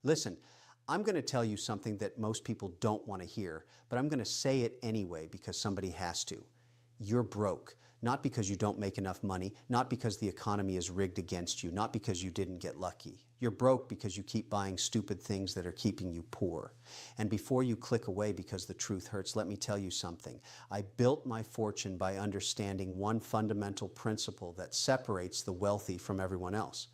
Listen, I'm going to tell you something that most people don't want to hear, but I'm going to say it anyway because somebody has to. You're broke, not because you don't make enough money, not because the economy is rigged against you, not because you didn't get lucky. You're broke because you keep buying stupid things that are keeping you poor. And before you click away because the truth hurts, let me tell you something. I built my fortune by understanding one fundamental principle that separates the wealthy from everyone else.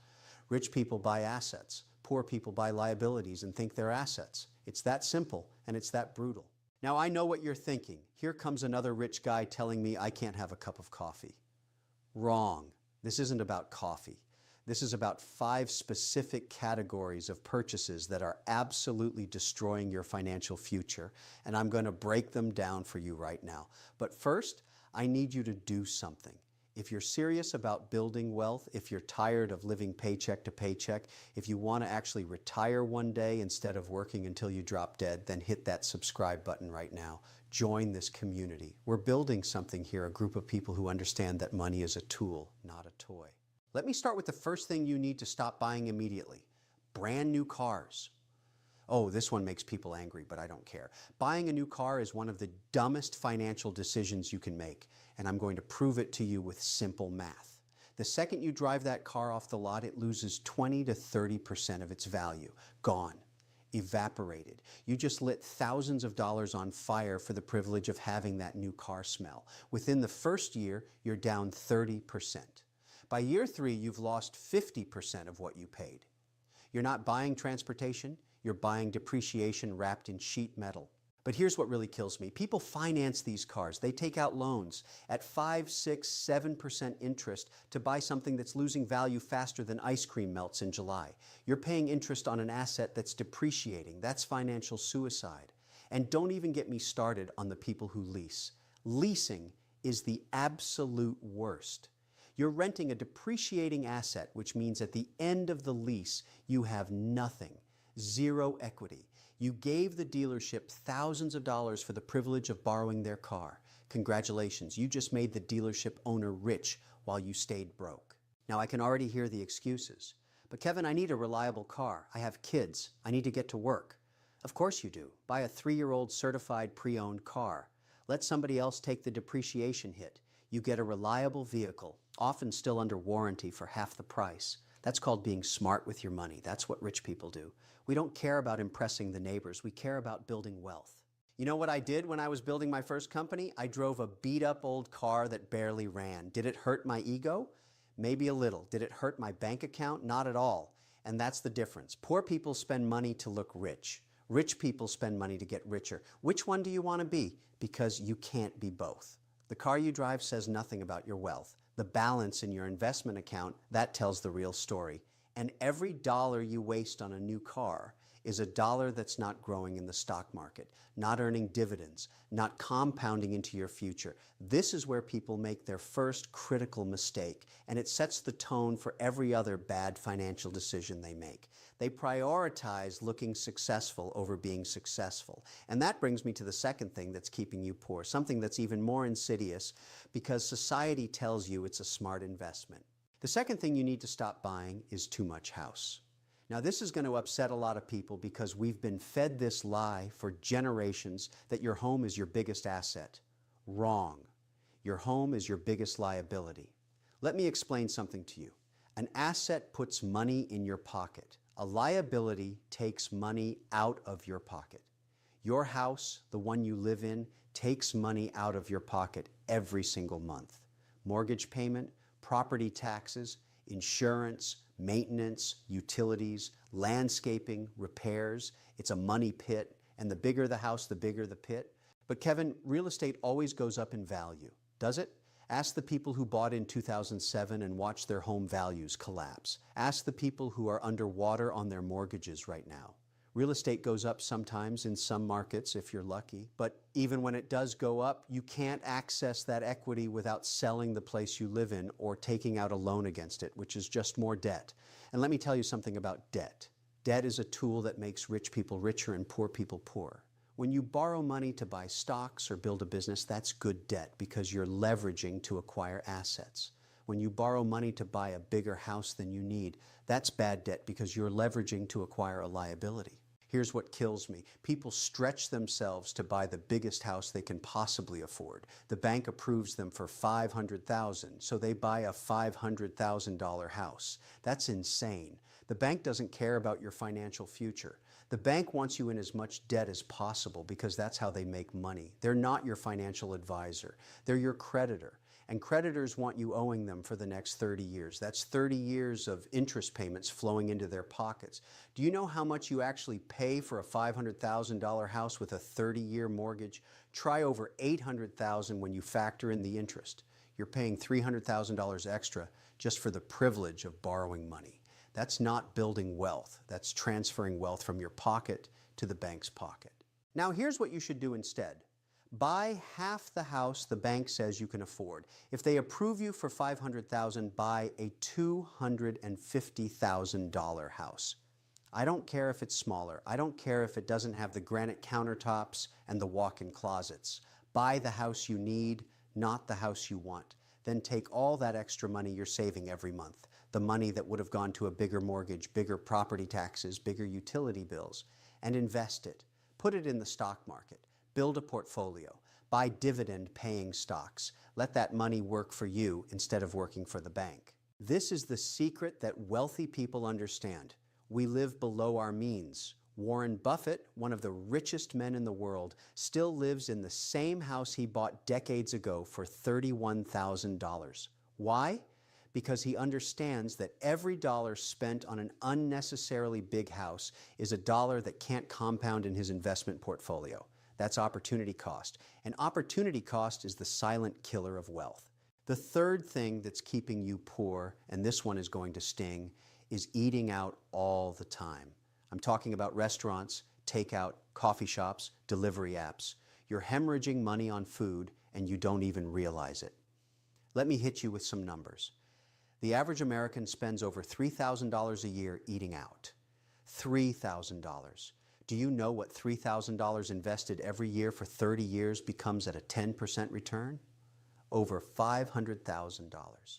Rich people buy assets. Poor people buy liabilities and think they're assets. It's that simple, and it's that brutal. Now, I know what you're thinking. Here comes another rich guy telling me I can't have a cup of coffee. Wrong. This isn't about coffee. This is about 5 specific categories of purchases that are absolutely destroying your financial future, and I'm going to break them down for you right now. But first, I need you to do something. If you're serious about building wealth, if you're tired of living paycheck to paycheck, if you want to actually retire one day instead of working until you drop dead, then hit that subscribe button right now. Join this community. We're building something here, a group of people who understand that money is a tool, not a toy. Let me start with the first thing you need to stop buying immediately. Brand new cars. Oh, this one makes people angry, but I don't care. Buying a new car is one of the dumbest financial decisions you can make, and I'm going to prove it to you with simple math. The second you drive that car off the lot, it loses 20 to 30% of its value. Gone. Evaporated. You just lit thousands of dollars on fire for the privilege of having that new car smell. Within the first year, you're down 30%. By year 3, you've lost 50% of what you paid. You're not buying transportation, you're buying depreciation wrapped in sheet metal. But here's what really kills me. People finance these cars. They take out loans at 5, 6, 7% interest to buy something that's losing value faster than ice cream melts in July. You're paying interest on an asset that's depreciating. That's financial suicide. And don't even get me started on the people who lease. Leasing is the absolute worst. You're renting a depreciating asset, which means at the end of the lease, you have nothing. Zero equity. You gave the dealership thousands of dollars for the privilege of borrowing their car. Congratulations, you just made the dealership owner rich while you stayed broke. Now I can already hear the excuses. But Kevin, I need a reliable car. I have kids. I need to get to work. Of course you do. Buy a 3-year-old certified pre-owned car. Let somebody else take the depreciation hit. You get a reliable vehicle, often still under warranty for half the price. That's called being smart with your money. That's what rich people do. We don't care about impressing the neighbors. We care about building wealth. You know what I did when I was building my first company? I drove a beat-up old car that barely ran. Did it hurt my ego? Maybe a little. Did it hurt my bank account? Not at all. And that's the difference. Poor people spend money to look rich. Rich people spend money to get richer. Which one do you want to be? Because you can't be both. The car you drive says nothing about your wealth. The balance in your investment account, that tells the real story. And every dollar you waste on a new car is a dollar that's not growing in the stock market, not earning dividends, not compounding into your future. This is where people make their first critical mistake, and it sets the tone for every other bad financial decision they make. They prioritize looking successful over being successful. And that brings me to the second thing that's keeping you poor, something that's even more insidious because society tells you it's a smart investment. The second thing you need to stop buying is too much house. Now, this is going to upset a lot of people because we've been fed this lie for generations that your home is your biggest asset. Wrong. Your home is your biggest liability. Let me explain something to you. An asset puts money in your pocket. A liability takes money out of your pocket. Your house, the one you live in, takes money out of your pocket every single month. Mortgage payment, property taxes, insurance, maintenance, utilities, landscaping, repairs. It's a money pit, and the bigger the house, the bigger the pit. But Kevin, real estate always goes up in value, does it? Ask the people who bought in 2007 and watched their home values collapse. Ask the people who are underwater on their mortgages right now. Real estate goes up sometimes in some markets if you're lucky, but even when it does go up, you can't access that equity without selling the place you live in or taking out a loan against it, which is just more debt. And let me tell you something about debt. Debt is a tool that makes rich people richer and poor people poorer. When you borrow money to buy stocks or build a business, that's good debt because you're leveraging to acquire assets. When you borrow money to buy a bigger house than you need, that's bad debt because you're leveraging to acquire a liability. Here's what kills me. People stretch themselves to buy the biggest house they can possibly afford. The bank approves them for $500,000, so they buy a $500,000 house. That's insane. The bank doesn't care about your financial future. The bank wants you in as much debt as possible because that's how they make money. They're not your financial advisor. They're your creditor. And creditors want you owing them for the next 30 years. That's 30 years of interest payments flowing into their pockets. Do you know how much you actually pay for a $500,000 house with a 30-year mortgage? Try over $800,000 when you factor in the interest. You're paying $300,000 extra just for the privilege of borrowing money. That's not building wealth. That's transferring wealth from your pocket to the bank's pocket. Now here's what you should do instead. Buy half the house the bank says you can afford. If they approve you for $500,000, buy a $250,000 house. I don't care if it's smaller. I don't care if it doesn't have the granite countertops and the walk-in closets. Buy the house you need, not the house you want. Then take all that extra money you're saving every month, the money that would have gone to a bigger mortgage, bigger property taxes, bigger utility bills, and invest it. Put it in the stock market. Build a portfolio. Buy dividend-paying stocks. Let that money work for you instead of working for the bank. This is the secret that wealthy people understand. We live below our means. Warren Buffett, one of the richest men in the world, still lives in the same house he bought decades ago for $31,000. Why? Because he understands that every dollar spent on an unnecessarily big house is a dollar that can't compound in his investment portfolio. That's opportunity cost. And opportunity cost is the silent killer of wealth. The third thing that's keeping you poor, and this one is going to sting, is eating out all the time. I'm talking about restaurants, takeout, coffee shops, delivery apps. You're hemorrhaging money on food and you don't even realize it. Let me hit you with some numbers. The average American spends over $3,000 a year eating out. $3,000. Do you know what $3,000 invested every year for 30 years becomes at a 10% return? Over $500,000.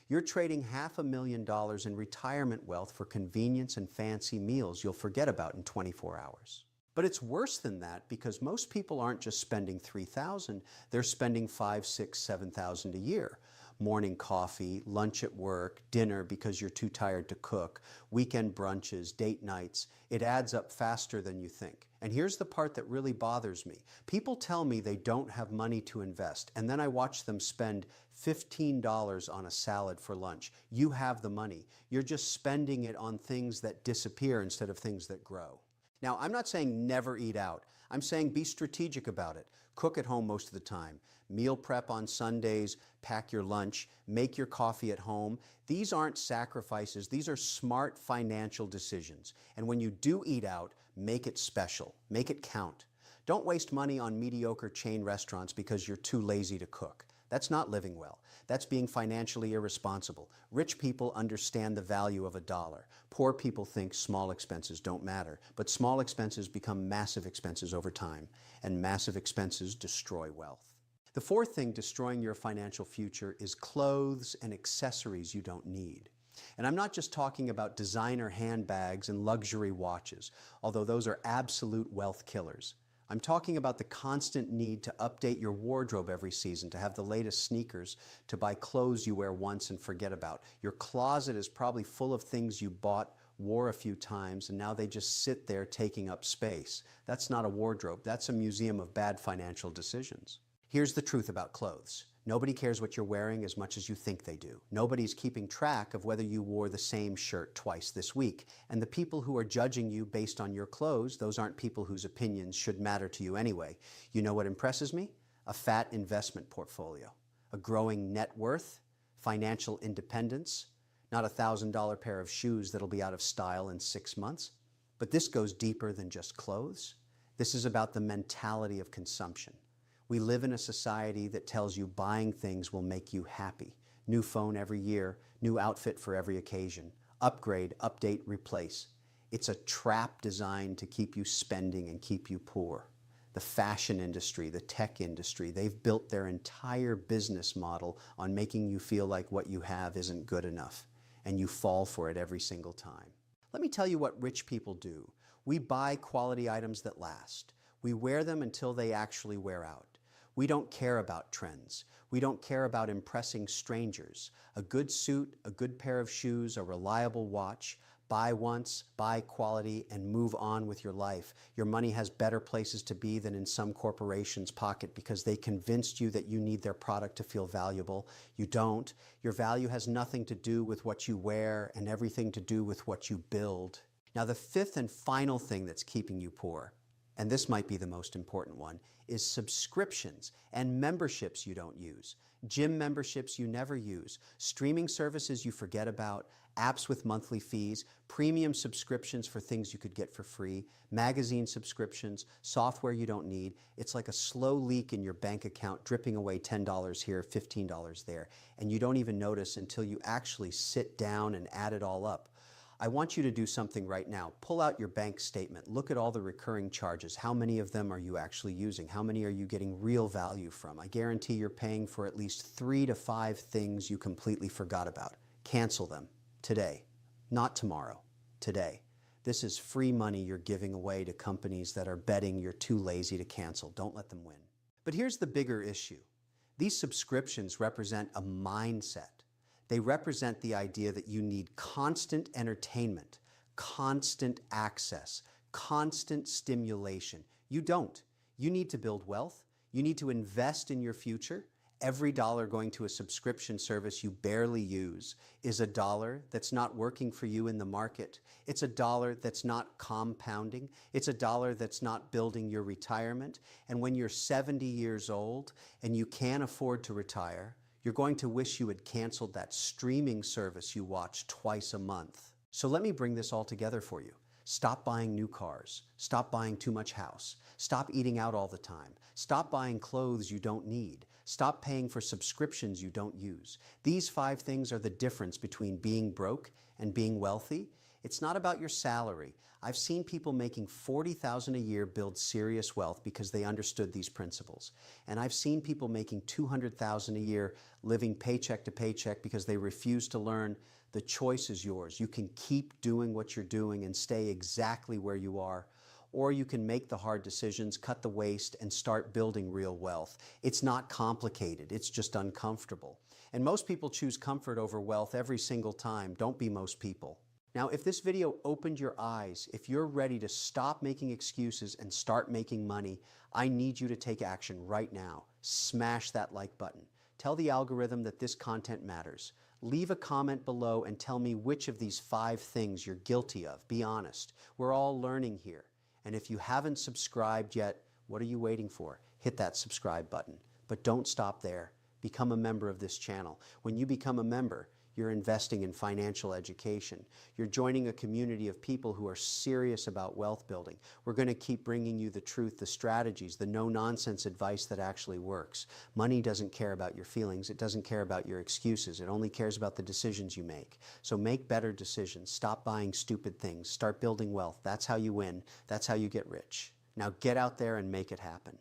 You're trading $500,000 in retirement wealth for convenience and fancy meals you'll forget about in 24 hours. But it's worse than that because most people aren't just spending $3,000, they're spending $5,000, $6,000, $7,000 a year. Morning coffee, lunch at work, dinner because you're too tired to cook, weekend brunches, date nights. It adds up faster than you think. And here's the part that really bothers me. People tell me they don't have money to invest, and then I watch them spend $15 on a salad for lunch. You have the money. You're just spending it on things that disappear instead of things that grow. Now, I'm not saying never eat out. I'm saying be strategic about it. Cook at home most of the time. Meal prep on Sundays, pack your lunch, make your coffee at home. These aren't sacrifices. These are smart financial decisions. And when you do eat out, make it special. Make it count. Don't waste money on mediocre chain restaurants because you're too lazy to cook. That's not living well. That's being financially irresponsible. Rich people understand the value of a dollar. Poor people think small expenses don't matter, but small expenses become massive expenses over time, and massive expenses destroy wealth. The fourth thing destroying your financial future is clothes and accessories you don't need. And I'm not just talking about designer handbags and luxury watches, although those are absolute wealth killers. I'm talking about the constant need to update your wardrobe every season, to have the latest sneakers, to buy clothes you wear once and forget about. Your closet is probably full of things you bought, wore a few times, and now they just sit there taking up space. That's not a wardrobe. That's a museum of bad financial decisions. Here's the truth about clothes. Nobody cares what you're wearing as much as you think they do. Nobody's keeping track of whether you wore the same shirt twice this week. And the people who are judging you based on your clothes, those aren't people whose opinions should matter to you anyway. You know what impresses me? A fat investment portfolio, a growing net worth, financial independence, not a $1,000 pair of shoes that'll be out of style in 6 months. But this goes deeper than just clothes. This is about the mentality of consumption. We live in a society that tells you buying things will make you happy. New phone every year, new outfit for every occasion. Upgrade, update, replace. It's a trap designed to keep you spending and keep you poor. the fashion industry, the tech industry. They've built their entire business model on making you feel like what you have isn't good enough, and you fall for it every single time. Let me tell you what rich people do. We buy quality items that last. We wear them until they actually wear out. We don't care about trends. We don't care about impressing strangers. A good suit, a good pair of shoes, a reliable watch. Buy once, buy quality, and move on with your life. Your money has better places to be than in some corporation's pocket because they convinced you that you need their product to feel valuable. You don't. Your value has nothing to do with what you wear and everything to do with what you build. Now, the fifth and final thing that's keeping you poor, and this might be the most important one, is subscriptions and memberships you don't use. Gym memberships you never use, streaming services you forget about, apps with monthly fees, premium subscriptions for things you could get for free, magazine subscriptions, software you don't need. It's like a slow leak in your bank account dripping away $10 here, $15 there, and you don't even notice until you actually sit down and add it all up. I want you to do something right now. Pull out your bank statement. Look at all the recurring charges. How many of them are you actually using? How many are you getting real value from? I guarantee you're paying for at least 3 to 5 things you completely forgot about. Cancel them today, not tomorrow, today. This is free money you're giving away to companies that are betting you're too lazy to cancel. Don't let them win. But here's the bigger issue. These subscriptions represent a mindset. They represent the idea that you need constant entertainment, constant access, constant stimulation. You don't. You need to build wealth. You need to invest in your future. Every dollar going to a subscription service you barely use is a dollar that's not working for you in the market. It's a dollar that's not compounding. It's a dollar that's not building your retirement. And when you're 70 years old and you can't afford to retire, you're going to wish you had canceled that streaming service you watch twice a month. So let me bring this all together for you. Stop buying new cars. Stop buying too much house. Stop eating out all the time. Stop buying clothes you don't need. Stop paying for subscriptions you don't use. These 5 things are the difference between being broke and being wealthy. It's not about your salary. I've seen people making $40,000 a year build serious wealth because they understood these principles. And I've seen people making $200,000 a year living paycheck to paycheck because they refuse to learn the choice is yours. You can keep doing what you're doing and stay exactly where you are, or you can make the hard decisions, cut the waste, and start building real wealth. It's not complicated, it's just uncomfortable. And most people choose comfort over wealth every single time. Don't be most people. Now, if this video opened your eyes, if you're ready to stop making excuses and start making money, I need you to take action right now. Smash that like button. Tell the algorithm that this content matters. Leave a comment below and tell me which of these 5 things you're guilty of. Be honest. We're all learning here. And if you haven't subscribed yet, what are you waiting for? Hit that subscribe button. But don't stop there. Become a member of this channel. When you become a member, you're investing in financial education. You're joining a community of people who are serious about wealth building. We're going to keep bringing you the truth, the strategies, the no-nonsense advice that actually works. Money doesn't care about your feelings. It doesn't care about your excuses. It only cares about the decisions you make. So make better decisions. Stop buying stupid things. Start building wealth. That's how you win. That's how you get rich. Now get out there and make it happen.